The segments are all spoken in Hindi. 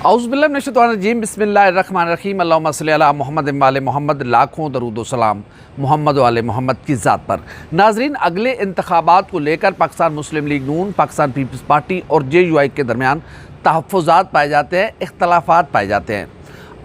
औज़ुबिल्लाहिमिनश्शैतानिर्रजीम बिस्मिल्लाहिर्रहमानिर्रहीम अल्लाहुम्मा सल्ली अला मुहम्मद वाले मोहम्मद। लाखों दरूद व सलाम मोहम्मद वाले मोहम्मद की ज़ात पर। नाज़रीन, अगले इंतखाबात को लेकर पाकिस्तान मुस्लिम लीग नून, पाकिस्तान पीपल्स पार्टी और JUI के दरमियान तहफ़्फ़ुज़ात पाए जाते हैं, इख्तलाफ़ात पाए जाते हैं।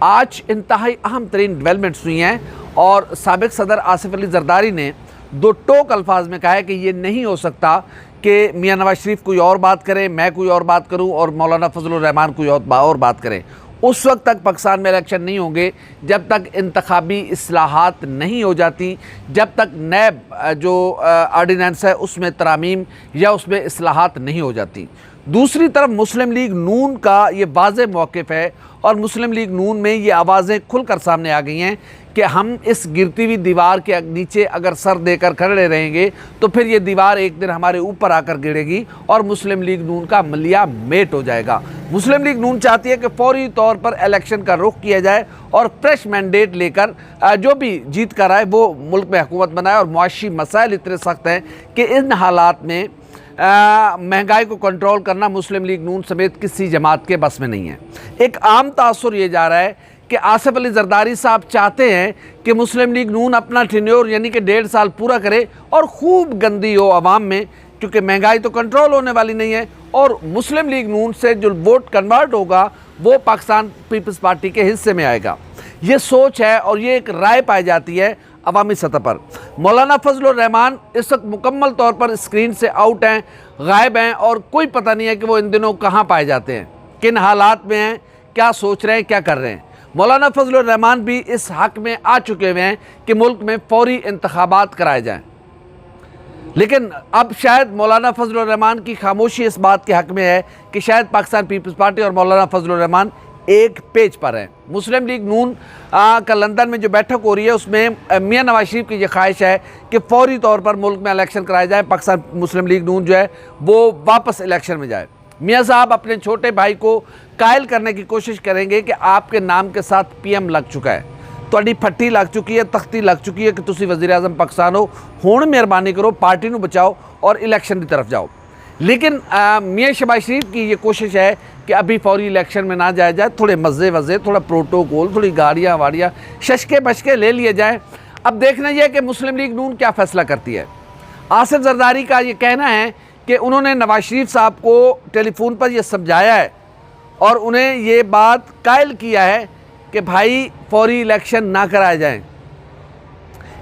आज इंतहाई अहम तरीन डेवलपमेंट्स हुई हैं और साबिक़ सदर आसिफ अली ज़रदारी ने दो टोक अल्फाज में कहा है कि ये नहीं हो सकता कि मियाँ नवाज शरीफ कोई और बात करे, मैं कोई और बात करूं और मौलाना फजलुर रहमान कोई और बात करें। उस वक्त तक पाकिस्तान में इलेक्शन नहीं होंगे जब तक इंतखाबी इस्लाहात नहीं हो जाती, जब तक नैब जो ऑर्डिनेंस है उसमें तरामीम या उसमें इस्लाहात नहीं हो जाती। दूसरी तरफ मुस्लिम लीग नून का ये वाज़ेह मौक़िफ़ है और मुस्लिम लीग नून में ये आवाज़ें खुलकर सामने आ गई हैं कि हम इस गिरती हुई दीवार के नीचे अगर सर देकर खड़े रहेंगे तो फिर ये दीवार एक दिन हमारे ऊपर आकर गिरेगी और मुस्लिम लीग नून का मलिया मेट हो जाएगा। मुस्लिम लीग नून चाहती है कि फौरी तौर पर इलेक्शन का रुख किया जाए और फ्रेश मैंडेट लेकर जो भी जीत कर आए वो मुल्क में हुकूमत बनाए। और मुआशी मसाइल इतने सख्त हैं कि इन हालात में महंगाई को कंट्रोल करना मुस्लिम लीग नून समेत किसी जमात के बस में नहीं है। एक आम तासुर ये जा रहा है कि आसिफ अली ज़रदारी साहब चाहते हैं कि मुस्लिम लीग नून अपना टेन्योर यानी कि 1.5 साल पूरा करे और खूब गंदी हो अवाम में, क्योंकि महंगाई तो कंट्रोल होने वाली नहीं है और मुस्लिम लीग नून से जो वोट कन्वर्ट होगा वो पाकिस्तान पीपल्स पार्टी के हिस्से में आएगा। ये सोच है और ये एक राय पाई जाती है अवामी सतह पर। मौलाना फजलुर रहमान इस वक्त मुकम्मल तौर पर स्क्रीन से आउट हैं, गायब हैं और कोई पता नहीं है कि वो इन दिनों कहाँ पाए जाते हैं, किन हालात में हैं, क्या सोच रहे हैं, क्या कर रहे हैं। मौलाना फजलुर रहमान भी इस हक में आ चुके हुए हैं कि मुल्क में फौरी इंतखाबात कराए जाएं, लेकिन अब शायद मौलाना फजलुर रहमान की खामोशी इस बात के हक में है कि शायद पाकिस्तान पीपल्स पार्टी और मौलाना फजलुर रहमान एक पेज पर है। मुस्लिम लीग नून का लंदन में जो बैठक हो रही है उसमें मियाँ नवाज शरीफ की ये ख्वाहिश है कि फौरी तौर पर मुल्क में इलेक्शन कराए जाए, पाकिस्तान मुस्लिम लीग नून जो है वो वापस इलेक्शन में जाए। मियाँ साहब अपने छोटे भाई को कायल करने की कोशिश करेंगे कि आपके नाम के साथ PM लग चुका है, तुहाडी फट्टी लग चुकी है, तख्ती लग चुकी है कि तुसी वज़ीर आज़म पाकिस्तान हो, हुण मेहरबानी करो पार्टी को बचाओ और इलेक्शन की तरफ जाओ। लेकिन मियाँ शहबाज शरीफ की ये कोशिश है कि अभी फौरी इलेक्शन में ना जाया जाए, थोड़े मज़े वज़े, थोड़ा प्रोटोकॉल, थोड़ी गाड़ियाँ वाड़ियाँ शशके बशके ले लिए जाए। अब देखना यह है कि मुस्लिम लीग नून क्या फ़ैसला करती है। आसिफ ज़रदारी का ये कहना है कि उन्होंने नवाज शरीफ साहब को टेलीफोन पर यह समझाया है और उन्हें ये बात कायल किया है कि भाई फौरी इलेक्शन ना कराए जाएं।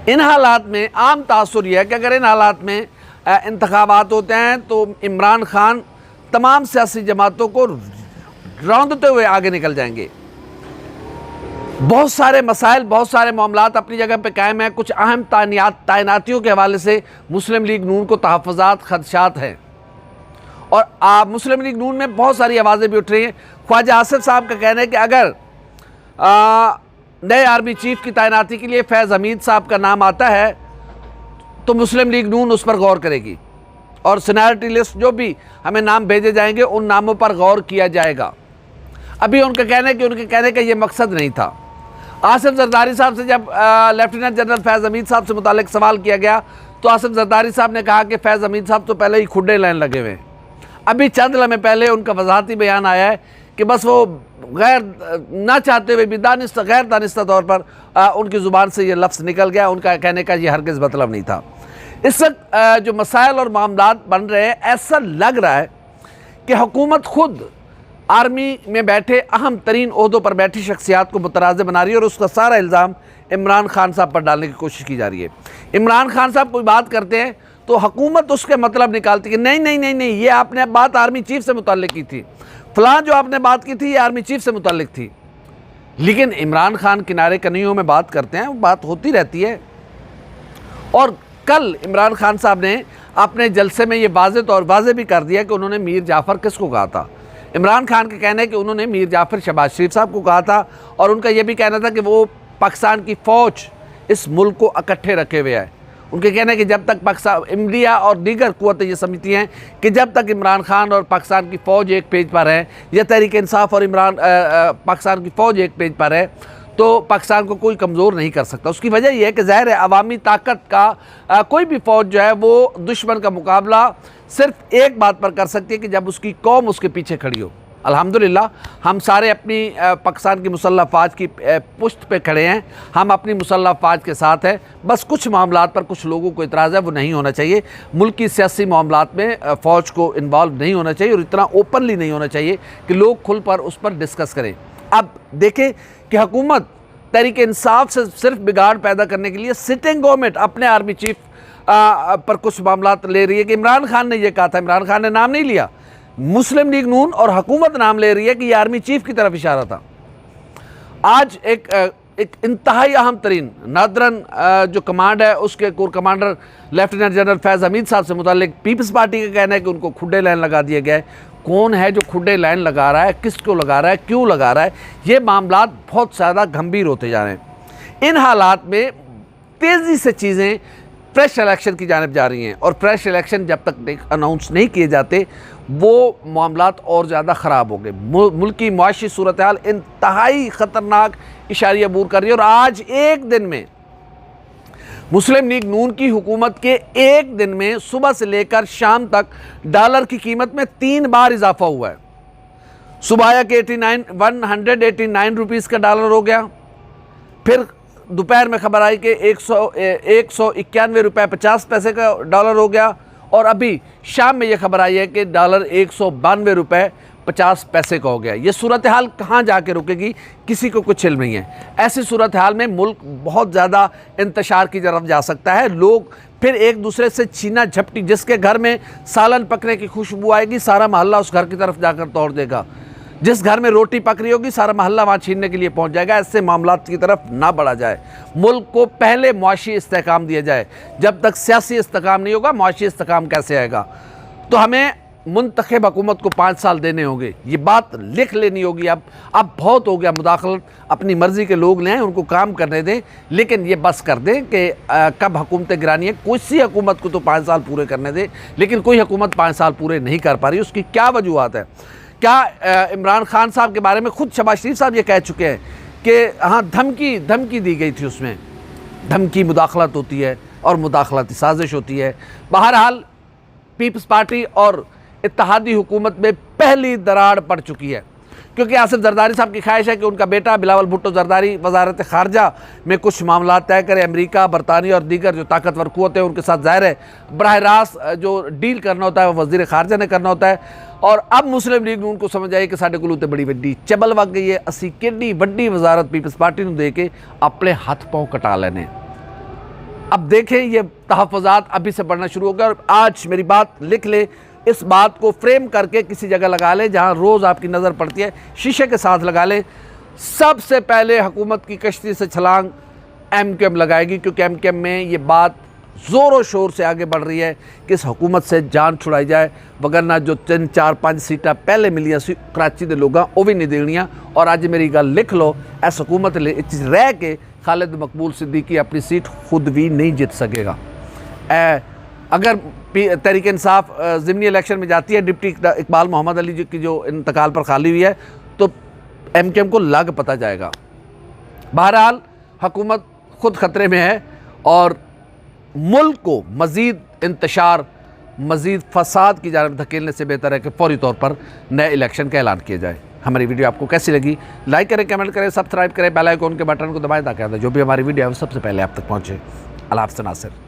इन हालात में आम तासुर यह है कि अगर इन हालात में इंतखाबात होते हैं तो इमरान खान तमाम सियासी जमातों को रौंदते हुए आगे निकल जाएंगे। बहुत सारे मसाइल, बहुत सारे मामलात अपनी जगह पे कायम हैं। कुछ अहम तैनातियों के हवाले से मुस्लिम लीग नून को तहफ़्फ़ुज़ात, खदशात हैं और मुस्लिम लीग नून में बहुत सारी आवाज़ें भी उठ रही हैं। ख्वाजा आसिफ साहब का कहना है कि अगर नए आर्मी चीफ की तैनाती के लिए फैज़ हमीद साहब का नाम आता है तो मुस्लिम लीग नून उस पर गौर करेगी और सीनियरिटी लिस्ट जो भी हमें नाम भेजे जाएंगे उन नामों पर गौर किया जाएगा। अभी उनका कहना है कि उनके कहने का ये मकसद नहीं था। आसिफ ज़रदारी साहब से जब लेफ्टिनेंट जनरल फैज़ हमीद साहब से मुतालिक सवाल किया गया तो आसिफ ज़रदारी साहब ने कहा कि फैज़ हमीद साहब तो पहले ही खुड्डे लाइन लगे हुए हैं। अभी चंद लम्हे पहले उनका वजाहती बयान आया है कि बस वो गैर ना चाहते हुए भी गैर दानिस्ता तौर पर उनकी ज़ुबान से ये लफ्ज़ निकल गया। उनका कहने का ये हरगिज़ मतलब नहीं था। इस वक्त जो मसाइल और मामलात बन रहे हैं, ऐसा लग रहा है कि हुकूमत खुद आर्मी में बैठे अहम तरीन ओहदों पर बैठी शख्सियात को मुतराज़ बना रही है और उसका सारा इल्ज़ाम इमरान खान साहब पर डालने की कोशिश की जा रही है। इमरान खान साहब कोई बात करते हैं तो हुकूमत उसके मतलब निकालती है कि नहीं नहीं नहीं नहीं, ये आपने बात आर्मी चीफ से मुताल्लिक की थी, फ़लाँ जो आपने बात की थी ये आर्मी चीफ से मुताल्लिक थी। लेकिन इमरान खान किनारे कनियों में बात करते हैं, वो बात होती रहती है। और कल इमरान खान साहब ने अपने जलसे में ये वाज़े भी कर दिया कि उन्होंने मीर जाफ़र किसको कहा था। इमरान खान का कहना है कि उन्होंने मीर जाफ़र शहबाज शरीफ साहब को कहा था और उनका यह भी कहना था कि वो पाकिस्तान की फ़ौज इस मुल्क को इकट्ठे रखे हुए है। उनके कहना है कि जब तक पाकिस्तान, इंडिया और दीगर क़ुव्वतें ये समझती हैं कि जब तक इमरान खान और पाकिस्तान की फ़ौज एक पेज पर है या तहरीक इंसाफ और पाकिस्तान की फ़ौज एक पेज पर है तो पाकिस्तान को कोई कमज़ोर नहीं कर सकता। उसकी वजह यह है कि ज़ाहिर है अवामी ताकत का कोई भी फ़ौज जो है वो दुश्मन का मुकाबला सिर्फ एक बात पर कर सकती है कि जब उसकी कौम उसके पीछे खड़ी हो। अल्हम्दुलिल्लाह हम सारे अपनी पाकिस्तान की मुसल्लह फ़ौज की पुश्त पे खड़े हैं, हम अपनी मुसल्लह फ़ौज के साथ हैं। बस कुछ मामलात पर कुछ लोगों को इतराज़ है, वो नहीं होना चाहिए। मुल्की सियासी मामलात में फ़ौज को इन्वॉल्व नहीं होना चाहिए और इतना ओपनली नहीं होना चाहिए कि लोग खुल पर उस पर डिस्कस करें। अब देखें कि हुकूमत तहरीक इंसाफ से सिर्फ बिगाड़ पैदा करने के लिए सिटिंग गवर्नमेंट अपने आर्मी चीफ पर कुछ मामलात ले रही है कि इमरान खान ने यह कहा था, इमरान खान ने नाम नहीं लिया, मुस्लिम लीग नून और हुकूमत नाम ले रही है कि यह आर्मी चीफ की तरफ इशारा था। आज एक इंतहाई अहम तरीन नादरन जो कमांड है उसके कोर कमांडर लेफ्टिनेंट जनरल फैज़ हमीद साहब से मुतालिक पीपल्स पार्टी का कहना है कि उनको खुड्डे लाइन लगा दिया गया है। कौन है जो खुड्डे लाइन लगा रहा है, किसको लगा रहा है, क्यों लगा रहा है, ये मामलात बहुत ज़्यादा गंभीर होते जा रहे हैं। इन हालात में तेज़ी से चीज़ें फ्रेश इलेक्शन की जानिब जा रही हैं और फ्रेश इलेक्शन जब तक अनाउंस नहीं किए जाते वो मामलात और ज़्यादा ख़राब हो गए। मुल्क की मुआशी सूरत हाल इंतहाई ख़तरनाक इशारे अबूर कर रही है और आज एक दिन में मुस्लिम लीग नून की हुकूमत के एक दिन में सुबह से लेकर शाम तक डॉलर की कीमत में 3 बार इजाफा हुआ है। सुबह आया कि 189 रुपीज़ का डॉलर हो गया, फिर दोपहर में खबर आई कि 191 रुपये 50 पैसे का डॉलर हो गया और अभी शाम में यह खबर आई है कि डॉलर 192 रुपये 50 पैसे का हो गया। ये सूरत हाल कहाँ जाके रुकेगी, किसी को कुछ इल्म नहीं है। ऐसी सूरत हाल में मुल्क बहुत ज़्यादा इंतशार की तरफ जा सकता है। लोग फिर एक दूसरे से छीना झपटी, जिसके घर में सालन पकने की खुशबू आएगी सारा मोहल्ला उस घर की तरफ जाकर दौड़ देगा, जिस घर में रोटी पक रही होगी सारा मोहल्ला वहाँ छीनने के लिए पहुँच जाएगा। ऐसे मामलात की तरफ ना बढ़ा जाए। मुल्क को पहले मुआशी इस्तेहकाम दिया जाए। जब तक सियासी इस्तेहकाम नहीं होगा मुआशी इस्तेहकाम कैसे आएगा? तो हमें मुंतखब हुकूमत को 5 साल देने होंगे, ये बात लिख लेनी होगी। अब बहुत हो गया मुदाखलत, अपनी मर्ज़ी के लोग लें, उनको काम करने दें, लेकिन ये बस कर दें कि कब हुकूमतें गिरानी है। किसी हुकूमत को तो 5 साल पूरे करने दें, लेकिन कोई हुकूमत 5 साल पूरे नहीं कर पा रही। उसकी क्या वजूहत है? क्या इमरान खान साहब के बारे में खुद शहबाज शरीफ साहब ये कह चुके हैं कि हाँ धमकी दी गई थी, उसमें धमकी मुदाखलत होती है और मुदाखलती साजिश होती है। बहरहाल पीपल्स पार्टी और इत्तेहादी हुकूमत में पहली दरार पड़ चुकी है, क्योंकि आसिफ जरदारी साहब की ख्वाहिश है कि उनका बेटा बिलावल भुट्टो जरदारी वजारत खारजा में कुछ मामला तय करे। अमेरिका, बरतानिया और दीगर जो ताकतवर कुव्वतें उनके साथ ज़ाहिर है बराह रास्त जो डील करना होता है वो वज़ीर खारजा ने करना होता है। और अब मुस्लिम लीग नून को समझ आई कि साढ़े को बड़ी वड्डी चबल वग गई है, असी किड्डी वड्डी वजारत पीपल्स पार्टी को दे के अपने हाथ पाँव कटा लेने। अब देखें ये तहफ़्फ़ुज़ात अभी से बढ़ना शुरू हो गया। और आज मेरी बात लिख ले, इस बात को फ्रेम करके किसी जगह लगा ले जहां रोज़ आपकी नज़र पड़ती है, शीशे के साथ लगा ले। सबसे पहले हुकूमत की कश्ती से छलांग MQM लगाएगी, क्योंकि MQM में ये बात ज़ोरों शोर से आगे बढ़ रही है कि इस हुकूमत से जान छुड़ाई जाए, वगरना जो 3, 4, 5 सीटा पहले मिलियां सी कराची के लोगों वो भी नहीं देनियां। और आज मेरी गल लिख लो, इस हुकूमत रह के खालिद मकबूल सिद्दीकी अपनी सीट खुद भी नहीं जीत सकेगा। अगर तहरीक इंसाफ ज़िमनी इलेक्शन में जाती है, डिप्टी इकबाल मोहम्मद अली जी की जो इंतकाल पर खाली हुई है, तो MQM को लग पता जाएगा। बहरहाल हुकूमत खुद ख़तरे में है और मुल्क को मज़ीद इंतशार, मज़ीद फसाद की जानिब धकेलने से बेहतर है कि फौरी तौर पर नए इलेक्शन का ऐलान किया जाए। हमारी वीडियो आपको कैसी लगी? लाइक करें, कमेंट करें, सब्सक्राइब करें, बेल आइकन के बटन को दबाएं ताकि जो भी हमारी वीडियो है वो सबसे पहले आप तक पहुँचे। अल्लाह हाफ़िज़ नासिर।